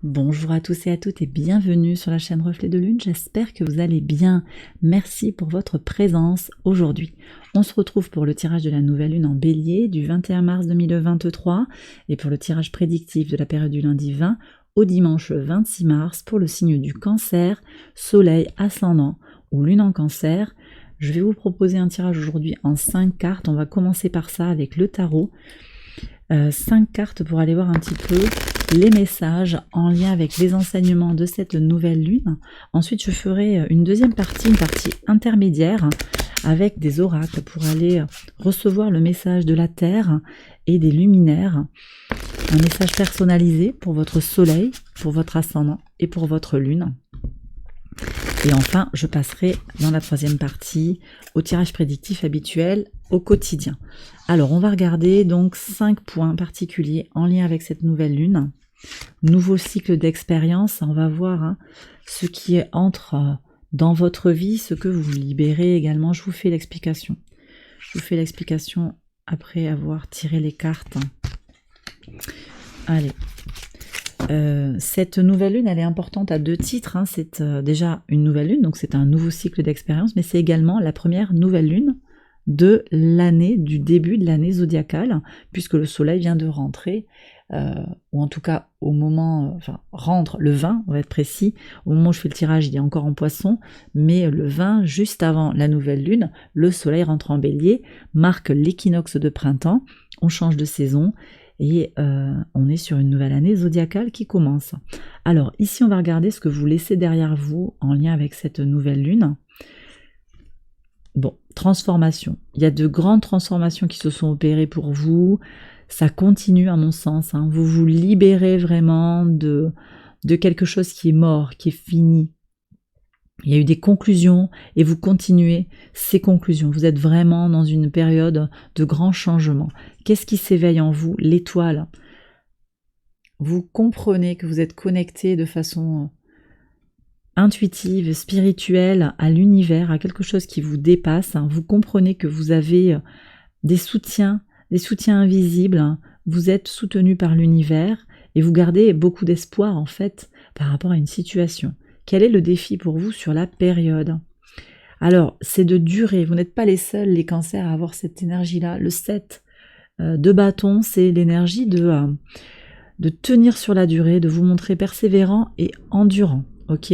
Bonjour à tous et à toutes et bienvenue sur la chaîne Reflet de Lune, j'espère que vous allez bien. Merci pour votre présence aujourd'hui. On se retrouve pour le tirage de la nouvelle lune en bélier du 21 mars 2023 et pour le tirage prédictif de la période du lundi 20 au dimanche 26 mars pour le signe du cancer, soleil, ascendant ou lune en cancer. Je vais vous proposer un tirage aujourd'hui en 5 cartes, on va commencer par ça avec le tarot. 5 cartes pour aller voir un petit peu les messages en lien avec les enseignements de cette nouvelle lune. Ensuite, je ferai une deuxième partie, une partie intermédiaire avec des oracles pour aller recevoir le message de la Terre et des luminaires. Un message personnalisé pour votre soleil, pour votre ascendant et pour votre lune. Et enfin, je passerai dans la troisième partie au tirage prédictif habituel au quotidien. Alors, on va regarder donc 5 points particuliers en lien avec cette nouvelle lune. Nouveau cycle d'expérience, on va voir ce qui entre dans votre vie, ce que vous libérez également. Je vous fais l'explication. Je vous fais l'explication après avoir tiré les cartes. Allez. Cette nouvelle lune, elle est importante à 2 titres. C'est déjà une nouvelle lune, donc c'est un nouveau cycle d'expérience, mais c'est également la première nouvelle lune de l'année, du début de l'année zodiacale, puisque le soleil vient de rentrer, ou en tout cas au moment, rentre le 20, on va être précis, au moment où je fais le tirage, il est encore en poisson, mais le 20, juste avant la nouvelle lune, le soleil rentre en bélier, marque l'équinoxe de printemps, on change de saison, et on est sur une nouvelle année zodiacale qui commence. Alors ici on va regarder ce que vous laissez derrière vous en lien avec cette nouvelle lune. Bon, transformation. Il y a de grandes transformations qui se sont opérées pour vous. Ça continue à mon sens. Vous vous libérez vraiment de quelque chose qui est mort, qui est fini. Il y a eu des conclusions et vous continuez ces conclusions. Vous êtes vraiment dans une période de grands changements. Qu'est-ce qui s'éveille en vous? L'étoile. Vous comprenez que vous êtes connecté de façon intuitive, spirituelle à l'univers, à quelque chose qui vous dépasse. Vous comprenez que vous avez des soutiens invisibles. Vous êtes soutenu par l'univers et vous gardez beaucoup d'espoir en fait par rapport à une situation. Quel est le défi pour vous sur la période? Alors, c'est de durer. Vous n'êtes pas les seuls, les cancers, à avoir cette énergie-là. Le 7 de bâton, c'est l'énergie de tenir sur la durée, de vous montrer persévérant et endurant. Ok?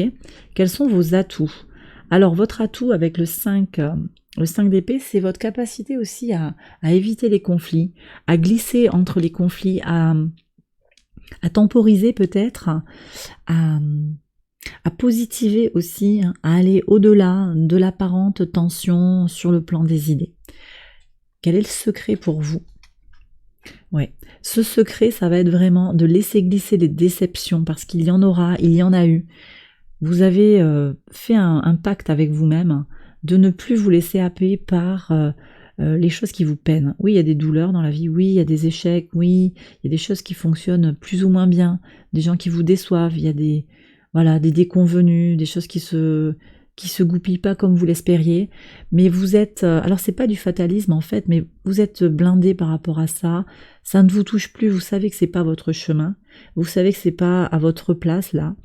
Quels sont vos atouts? Alors, votre atout avec le 5 d'épée, c'est votre capacité aussi à éviter les conflits, à glisser entre les conflits, à temporiser peut-être, à positiver aussi, à aller au-delà de l'apparente tension sur le plan des idées. Quel est le secret pour vous? Ouais, ce secret, ça va être vraiment de laisser glisser les déceptions, parce qu'il y en aura, il y en a eu. Vous avez fait un pacte avec vous-même de ne plus vous laisser happer par les choses qui vous peinent. Oui, il y a des douleurs dans la vie, oui, il y a des échecs, oui, il y a des choses qui fonctionnent plus ou moins bien, des gens qui vous déçoivent, il y a des déconvenues, des choses qui se goupillent pas comme vous l'espériez, mais vous êtes, alors c'est pas du fatalisme en fait, mais vous êtes blindé par rapport à ça, ça ne vous touche plus, vous savez que c'est pas votre chemin, vous savez que c'est pas à votre place là,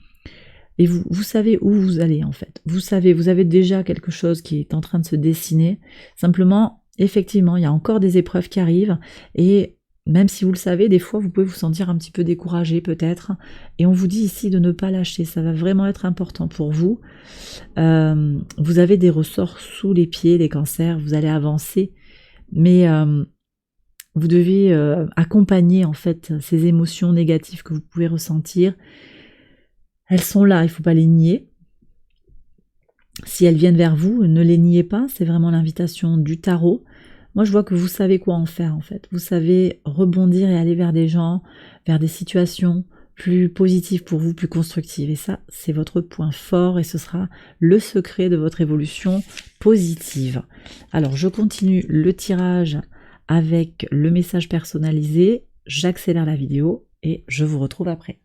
et vous savez où vous allez en fait, vous savez, vous avez déjà quelque chose qui est en train de se dessiner, simplement, effectivement, il y a encore des épreuves qui arrivent, et même si vous le savez, des fois vous pouvez vous sentir un petit peu découragé peut-être, et on vous dit ici de ne pas lâcher, ça va vraiment être important pour vous. Vous avez des ressorts sous les pieds, les cancers, vous allez avancer, mais vous devez accompagner en fait ces émotions négatives que vous pouvez ressentir. Elles sont là, il ne faut pas les nier. Si elles viennent vers vous, ne les niez pas, c'est vraiment l'invitation du tarot. Moi, je vois que vous savez quoi en faire, en fait. Vous savez rebondir et aller vers des gens, vers des situations plus positives pour vous, plus constructives. Et ça, c'est votre point fort et ce sera le secret de votre évolution positive. Alors, je continue le tirage avec le message personnalisé. J'accélère la vidéo et je vous retrouve après.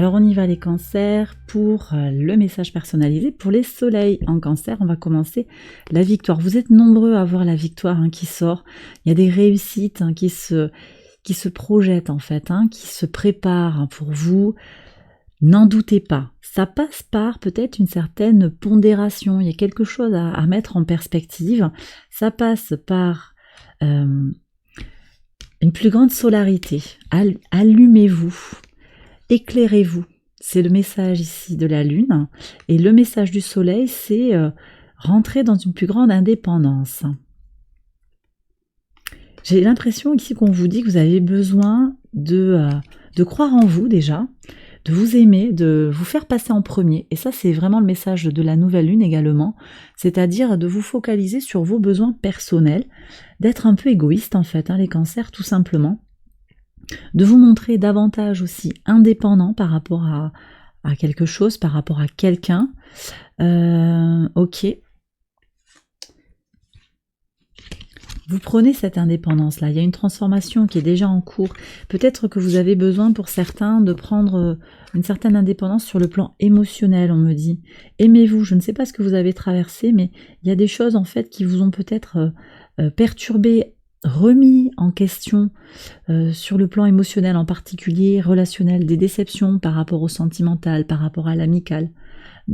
Alors on y va les cancers pour le message personnalisé. Pour les soleils en cancer, on va commencer la victoire. Vous êtes nombreux à voir la victoire qui sort. Il y a des réussites qui se projettent en fait, qui se préparent pour vous. N'en doutez pas. Ça passe par peut-être une certaine pondération. Il y a quelque chose à mettre en perspective. Ça passe par une plus grande solarité. Allumez-vous. Éclairez-vous, c'est le message ici de la Lune, et le message du Soleil, c'est rentrer dans une plus grande indépendance. J'ai l'impression ici qu'on vous dit que vous avez besoin de croire en vous déjà, de vous aimer, de vous faire passer en premier, et ça c'est vraiment le message de la nouvelle Lune également, c'est-à-dire de vous focaliser sur vos besoins personnels, d'être un peu égoïste en fait, les cancers tout simplement, de vous montrer davantage aussi indépendant par rapport à quelque chose, par rapport à quelqu'un. Ok. Vous prenez cette indépendance-là. Il y a une transformation qui est déjà en cours. Peut-être que vous avez besoin pour certains de prendre une certaine indépendance sur le plan émotionnel, on me dit. Aimez-vous. Je ne sais pas ce que vous avez traversé, mais il y a des choses en fait qui vous ont peut-être perturbé, remis en question sur le plan émotionnel en particulier, relationnel, des déceptions par rapport au sentimental, par rapport à l'amical,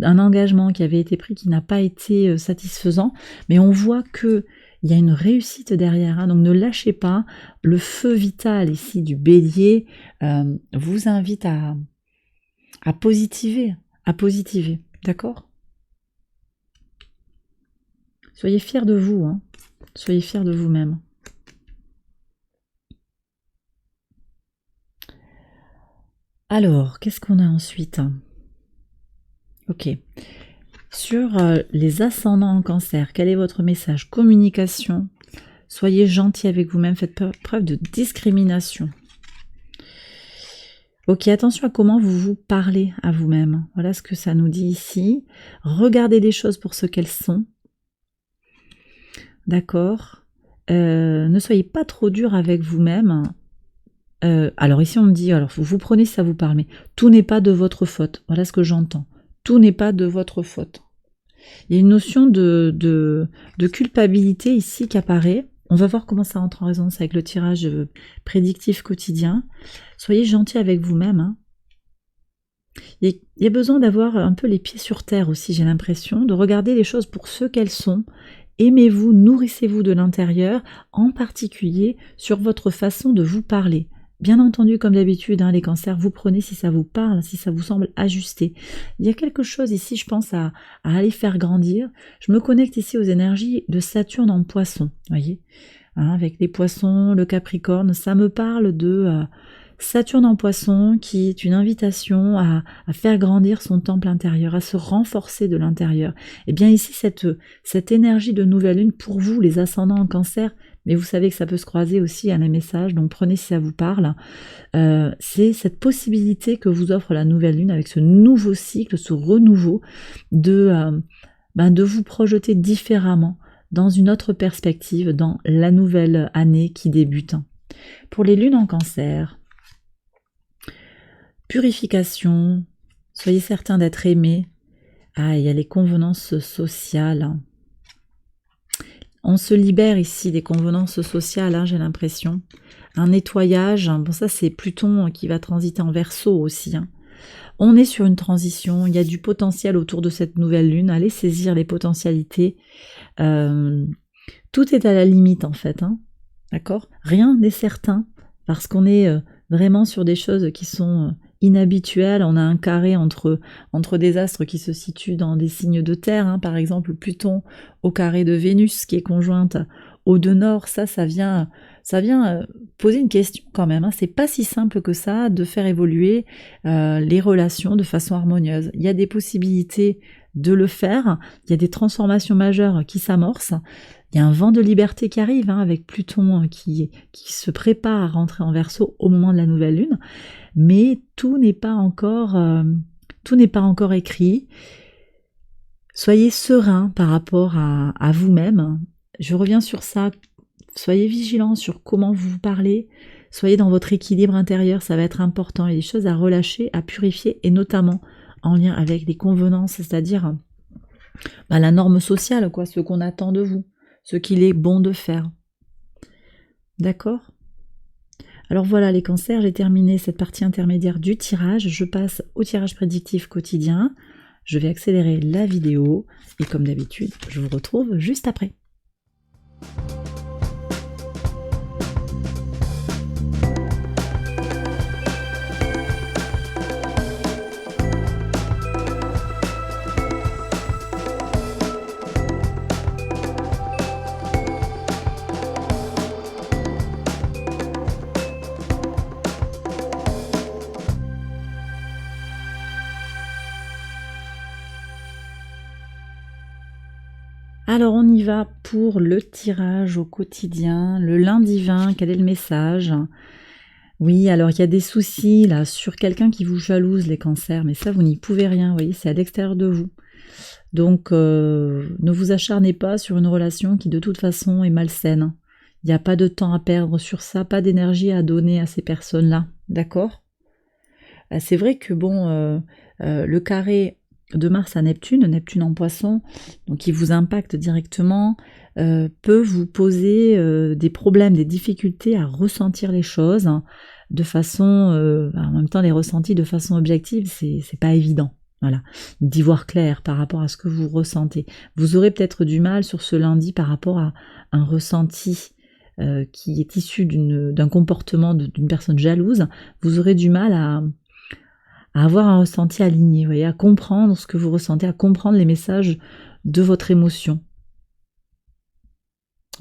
un engagement qui avait été pris qui n'a pas été satisfaisant, mais on voit que il y a une réussite derrière, donc ne lâchez pas. Le feu vital ici du bélier vous invite à positiver, d'accord? Soyez fiers de vous, soyez fiers de vous-même. Alors, qu'est-ce qu'on a ensuite? Ok. Sur les ascendants en cancer, quel est votre message? Communication. Soyez gentil avec vous-même, faites preuve de discrimination. Ok, attention à comment vous vous parlez à vous-même. Voilà ce que ça nous dit ici. Regardez les choses pour ce qu'elles sont. D'accord. Ne soyez pas trop dur avec vous-même. Alors ici on me dit, alors vous prenez si ça vous parle, mais tout n'est pas de votre faute. Voilà ce que j'entends. Tout n'est pas de votre faute. Il y a une notion de culpabilité ici qui apparaît. On va voir comment ça entre en résonance avec le tirage prédictif quotidien. Soyez gentil avec vous-même. Il y a besoin d'avoir un peu les pieds sur terre aussi, j'ai l'impression, de regarder les choses pour ce qu'elles sont. Aimez-vous, nourrissez-vous de l'intérieur, en particulier sur votre façon de vous parler. Bien entendu, comme d'habitude, les cancers, vous prenez si ça vous parle, si ça vous semble ajusté. Il y a quelque chose ici, je pense, à aller faire grandir. Je me connecte ici aux énergies de Saturne en Poisson, voyez, avec les Poissons, le Capricorne, ça me parle de Saturne en Poisson, qui est une invitation à faire grandir son temple intérieur, à se renforcer de l'intérieur. Et bien ici, cette énergie de nouvelle lune, pour vous, les ascendants en cancer, mais vous savez que ça peut se croiser aussi à un message, donc prenez si ça vous parle, c'est cette possibilité que vous offre la nouvelle lune avec ce nouveau cycle, ce renouveau de vous projeter différemment dans une autre perspective, dans la nouvelle année qui débute. Pour les lunes en cancer, purification, soyez certain d'être aimé. Il y a les convenances sociales. On se libère ici des convenances sociales, j'ai l'impression. Un nettoyage, bon ça c'est Pluton qui va transiter en Verseau aussi. On est sur une transition, il y a du potentiel autour de cette nouvelle lune, allez saisir les potentialités. Tout est à la limite en fait, d'accord? Rien n'est certain, parce qu'on est vraiment sur des choses qui sont inhabituelles. On a un carré entre des astres qui se situent dans des signes de terre, par exemple Pluton au carré de Vénus qui est conjointe au de nord. Ça vient poser une question quand même. C'est pas si simple que ça de faire évoluer les relations de façon harmonieuse. Il y a des possibilités de le faire, il y a des transformations majeures qui s'amorcent. Il y a un vent de liberté qui arrive avec Pluton qui se prépare à rentrer en Verseau au moment de la nouvelle lune, mais tout n'est pas encore écrit. Soyez serein par rapport à vous-même. Je reviens sur ça. soyez vigilants sur comment vous vous parlez, soyez dans votre équilibre intérieur, ça va être important. Il y a des choses à relâcher, à purifier, et notamment en lien avec des convenances, c'est-à-dire la norme sociale, quoi, ce qu'on attend de vous, ce qu'il est bon de faire. D'accord ? Alors voilà les cancers, j'ai terminé cette partie intermédiaire du tirage. Je passe au tirage prédictif quotidien. Je vais accélérer la vidéo et comme d'habitude, je vous retrouve juste après. Alors on y va pour le tirage au quotidien, le lundi 20, quel est le message? Oui, alors il y a des soucis là sur quelqu'un qui vous jalouse, les cancers, mais ça vous n'y pouvez rien, vous voyez, c'est à l'extérieur de vous. Donc ne vous acharnez pas sur une relation qui de toute façon est malsaine. Il n'y a pas de temps à perdre sur ça, pas d'énergie à donner à ces personnes-là, d'accord? C'est vrai que bon, le carré de Mars à Neptune en Poisson, donc qui vous impacte directement, peut vous poser des problèmes, des difficultés à ressentir les choses de façon, en même temps les ressentis de façon objective, c'est pas évident. Voilà, d'y voir clair par rapport à ce que vous ressentez. Vous aurez peut-être du mal sur ce lundi par rapport à un ressenti qui est issu d'un comportement d'une personne jalouse. Vous aurez du mal à avoir un ressenti aligné, vous voyez, à comprendre ce que vous ressentez, à comprendre les messages de votre émotion,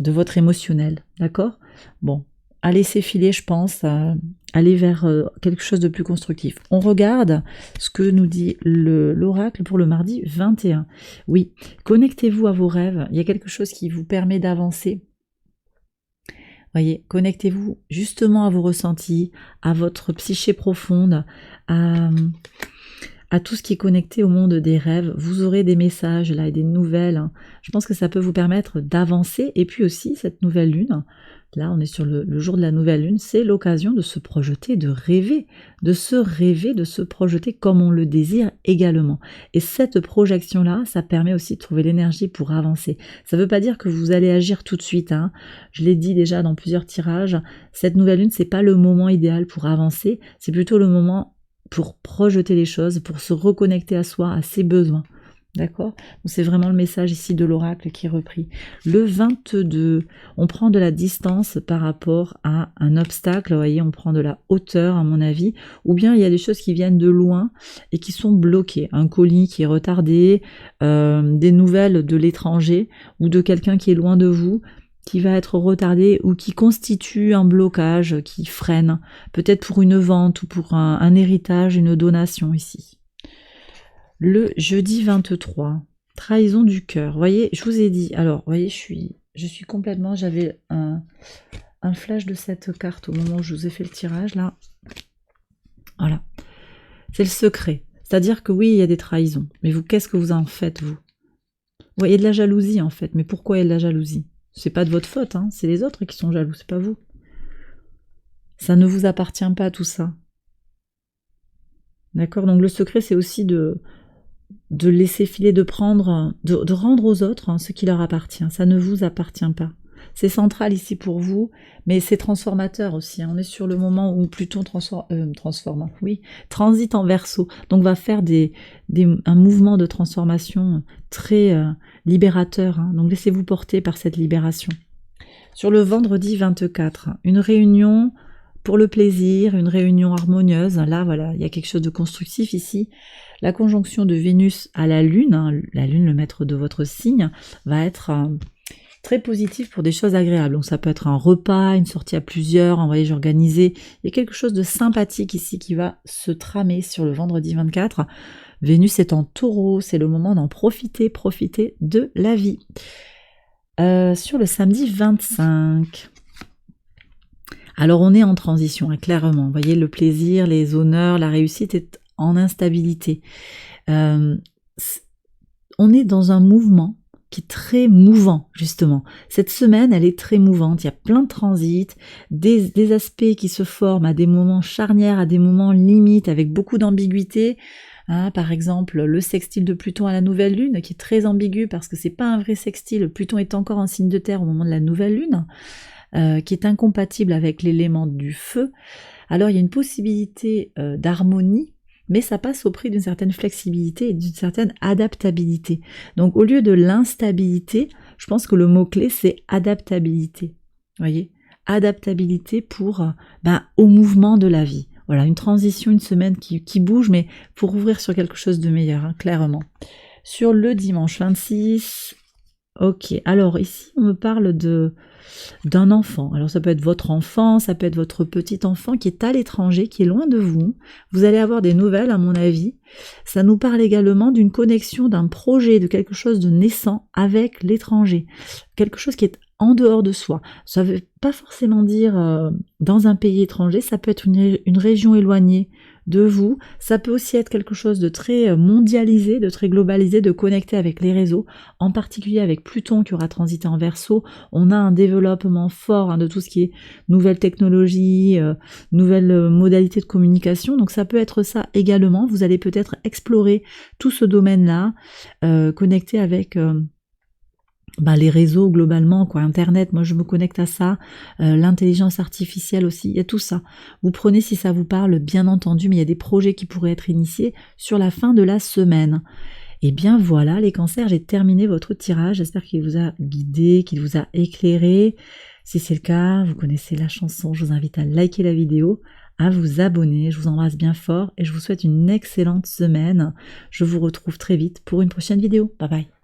de votre émotionnel, d'accord? Bon, à laisser filer, je pense, à aller vers quelque chose de plus constructif. On regarde ce que nous dit l'oracle pour le mardi 21. Oui, connectez-vous à vos rêves, il y a quelque chose qui vous permet d'avancer. Voyez, connectez-vous justement à vos ressentis, à votre psyché profonde, à tout ce qui est connecté au monde des rêves. Vous aurez des messages là et des nouvelles. Je pense que ça peut vous permettre d'avancer. Et puis aussi, cette nouvelle lune, là on est sur le jour de la nouvelle lune, c'est l'occasion de se projeter, de rêver, de se projeter comme on le désire également. Et cette projection-là, ça permet aussi de trouver l'énergie pour avancer. Ça ne veut pas dire que vous allez agir tout de suite, hein. Je l'ai dit déjà dans plusieurs tirages, cette nouvelle lune, c'est pas le moment idéal pour avancer, c'est plutôt le moment pour projeter les choses, pour se reconnecter à soi, à ses besoins. D'accord? Donc c'est vraiment le message ici de l'oracle qui est repris. Le 22, on prend de la distance par rapport à un obstacle, vous voyez, on prend de la hauteur à mon avis, ou bien il y a des choses qui viennent de loin et qui sont bloquées. Un colis qui est retardé, des nouvelles de l'étranger ou de quelqu'un qui est loin de vous, qui va être retardé ou qui constitue un blocage, qui freine, peut-être pour une vente ou pour un héritage, une donation ici. Le jeudi 23, trahison du cœur. Vous voyez, je vous ai dit, alors, vous voyez, je suis complètement, j'avais un flash de cette carte au moment où je vous ai fait le tirage, là. Voilà. C'est le secret. C'est-à-dire que oui, il y a des trahisons. Mais vous, qu'est-ce que vous en faites, vous? Il y a de la jalousie, en fait. Mais pourquoi il y a de la jalousie? C'est pas de votre faute, hein. C'est les autres qui sont jaloux, c'est pas vous. Ça ne vous appartient pas, tout ça. D'accord? Donc le secret, c'est aussi de laisser filer, de rendre aux autres ce qui leur appartient. Ça ne vous appartient pas. C'est central ici pour vous, mais c'est transformateur aussi. On est sur le moment où Pluton transite en Verseau. Donc va faire un mouvement de transformation très libérateur. Hein. Donc laissez-vous porter par cette libération. Sur le vendredi 24, une réunion pour le plaisir, une réunion harmonieuse. Là, voilà, il y a quelque chose de constructif ici. La conjonction de Vénus à la Lune, le maître de votre signe, va être très positif pour des choses agréables. Donc ça peut être un repas, une sortie à plusieurs, un voyage organisé. Il y a quelque chose de sympathique ici qui va se tramer sur le vendredi 24. Vénus est en Taureau, c'est le moment d'en profiter de la vie. Sur le samedi 25... Alors on est en transition, hein, clairement. Vous voyez, le plaisir, les honneurs, la réussite est en instabilité. On est dans un mouvement qui est très mouvant, justement. Cette semaine, elle est très mouvante, il y a plein de transits, des aspects qui se forment à des moments charnières, à des moments limites, avec beaucoup d'ambiguïté. Par exemple, le sextile de Pluton à la nouvelle lune, qui est très ambigu parce que c'est pas un vrai sextile, Pluton est encore en signe de terre au moment de la nouvelle lune, qui est incompatible avec l'élément du feu. Alors il y a une possibilité d'harmonie, mais ça passe au prix d'une certaine flexibilité et d'une certaine adaptabilité. Donc au lieu de l'instabilité, je pense que le mot-clé c'est adaptabilité. Voyez, adaptabilité pour au mouvement de la vie. Voilà, une transition, une semaine qui bouge, mais pour ouvrir sur quelque chose de meilleur, clairement. Sur le dimanche 26, ok, alors ici on me parle d'un enfant. Alors ça peut être votre enfant, ça peut être votre petit enfant qui est à l'étranger, qui est loin de vous. Vous allez avoir des nouvelles à mon avis. Ça nous parle également d'une connexion, d'un projet, de quelque chose de naissant avec l'étranger. Quelque chose qui est en dehors de soi. Ça ne veut pas forcément dire dans un pays étranger, ça peut être une région éloignée de vous, ça peut aussi être quelque chose de très mondialisé, de très globalisé, de connecté avec les réseaux, en particulier avec Pluton qui aura transité en Verseau. On a un développement fort de tout ce qui est nouvelles technologies, nouvelles modalités de communication, donc ça peut être ça également. Vous allez peut-être explorer tout ce domaine-là, connecté avec les réseaux globalement, quoi, Internet, moi je me connecte à ça, l'intelligence artificielle aussi, il y a tout ça. Vous prenez si ça vous parle, bien entendu, mais il y a des projets qui pourraient être initiés sur la fin de la semaine. Et bien voilà les cancers, j'ai terminé votre tirage, j'espère qu'il vous a guidé, qu'il vous a éclairé. Si c'est le cas, vous connaissez la chanson, je vous invite à liker la vidéo, à vous abonner, je vous embrasse bien fort et je vous souhaite une excellente semaine. Je vous retrouve très vite pour une prochaine vidéo. Bye bye.